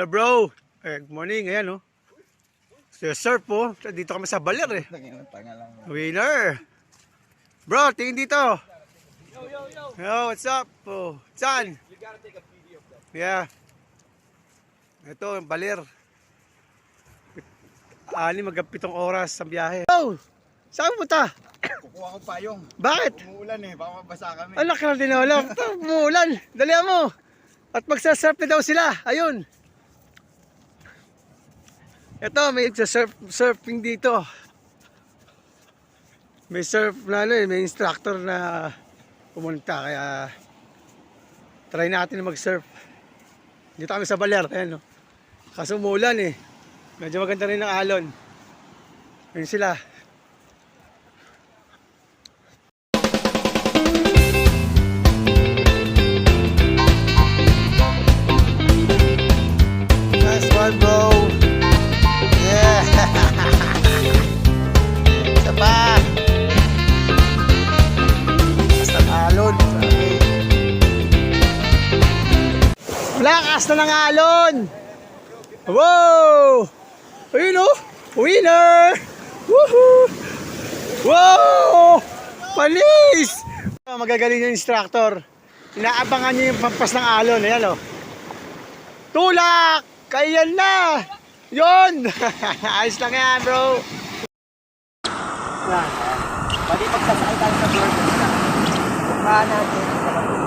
Hello bro. Good morning. Ayan oh. Surf po. Dito kami sa Baler eh. Winner. Bro, tingin dito. Yo, what's up? Oh, saan? Yeah. Ito, yung Baler. Magpitong oras sa biyahe. Oh, saan punta? Kukuha ko payong. Bakit? Umuulan eh, baka mabasa kami. Alak na din alam. Umuulan. Dalihan mo. At magsasurf na daw sila. Ayun. Ito, may surfing dito. May surf na may instructor na pumunta. Kaya try natin na mag-surf. Dito kami sa Baler. Ayan, no? Kaso umuulan eh. Medyo maganda rin ang alon. Ayun sila. Nice one, bro. Yeah. Isa pa. Basta alon. Lakas na ng alon. Wow! Ayun o! Winner! Woohoo! Wow! Panis! Magagaling yung instructor. Inaabangan niyo yung pampas ng alon. Ayan o. Tulak! Kaya na! Yun! Ayos lang yan, bro. Yan. Pwede magsasakay tayo sa board. Bukahan natin sa kapatid.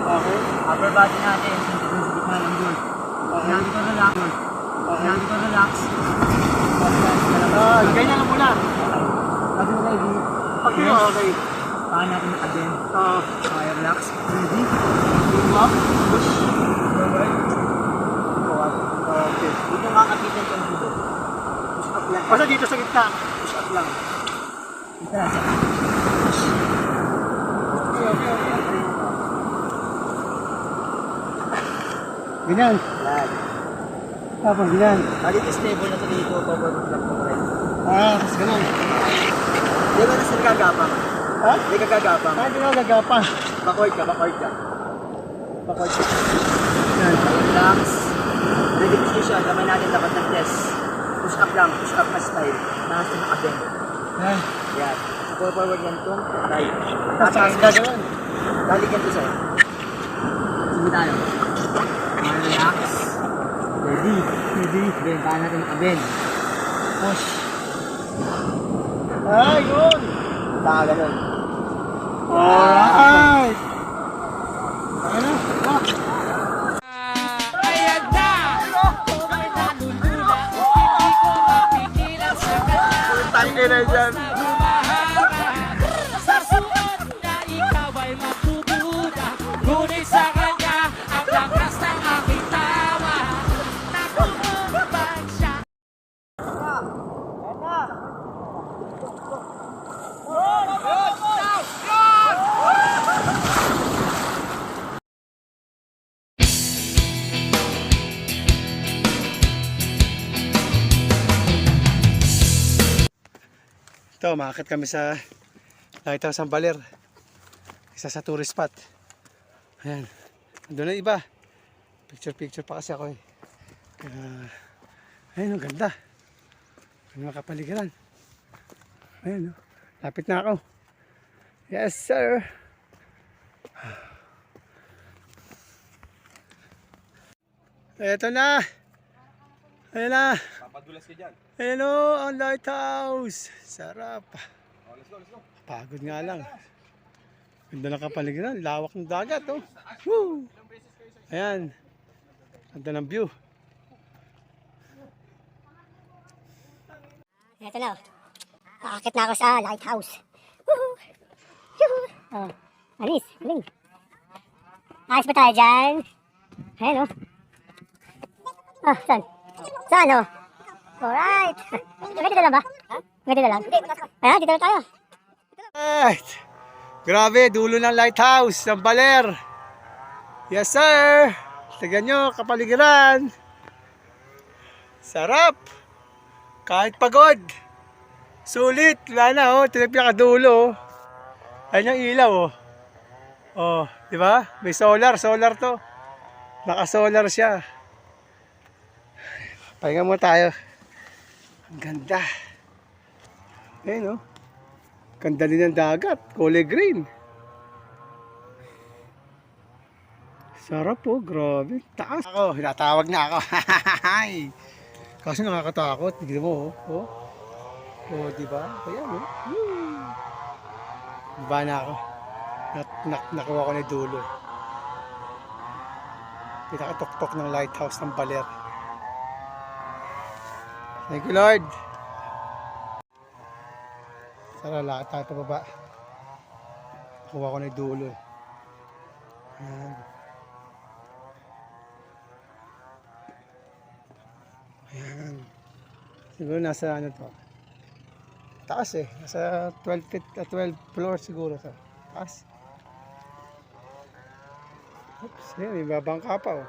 Okay. Upper body natin. Dito sa gitna ng board. Hinagi ko relax. Hinagi ko relax. Ganyan lang muna. Sabi mo ready. Okay, okay. Pahan natin again. Okay, relax. Ready. Move up. Push. Forward. Go up. Okay. Dito makakapitan ko dito. Push up lang. Basta dito sa gitna. Push up lang. Dito lang siya. Push. Okay. Ganyan. Yan. Tapos ganyan. Dito stable na ito dito. Forward lang po rin. Tapos ganyan. Di ba nasa gagapang? Ha? Di ka gagapang. Hindi na gagapa. Backward ka. Backward ka. Yan. Relax. Ready position. Gamay natin dapat ng test. Push up lang. Push up na style. Nasa na abeng. Yan. Yan. Forward yan itong right. Tapos gagawin. Balikan ko sa'yo. Sige tayo. Relax. Ready. Then, paano natin abeng. Push. Ay, yun. Saka ganun. Alright. Ayan na. Tangke na dyan. Sa suot na ikaw ay matutuda, ngunit sa kanya ang lakas ng aking tawa. Nakukumbang siya. Ito, makakit kami sa Lighthouse ng Baler. Isa sa tourist spot. Ayan. Andun na iba. Picture pa kasi ako eh. Ayun, ang ganda. Ang mga kapaligiran. Ayun, lapit na ako. Yes, sir. Eto na. Ayun na. Papadulas ka dyan. Hello, ang lighthouse. Sarap. Let's go. Pagod nga lang. Ganda ng kapaligiran. Lawak ng dagat, oh. Woo! Ayan. Ganda ng view. Ito na. Kakakit na ako sa lighthouse. Woohoo! Yuhuu! Oh, anis. Galing. Ayos ba tayo dyan? Ayan, oh. Ah, saan? Saan, oh? Alright. Dito lang ba? Dito lang. Ayan, dito lang tayo. Alright. Grabe, dulo ng lighthouse ng Baler. Yes, sir. Tignan nyo, kapaligiran. Sarap. Kahit pagod. Sulit. Wala na, oh. Ito na pinakadulo, oh. Ayan yung ilaw, oh. Oh, di ba? May solar to. Naka-solar siya. Pahinga muna tayo. Ang ganda. Ayun, oh. Ganda din ng dagat. Kulay green. Sarap po, grabe. Taas. Ako, hinatawag na ako. Kasi nakakatakot. Tignan mo, oh. Oh, diba? Ayan, oh. Woo! Diba na ako? Nakuha ko na yung dulo. Pinakatok-tok ng lighthouse ng Baler. Thank you, Lord. Tara, lakad tayo pababa. Nakuha ko na yung dulo. Ayan. Ayan. Siguro nasa ano to? Taas eh. Nasa 12 feet, 12 floor siguro to. Taas. Oops, ayan, may babangka pa oh.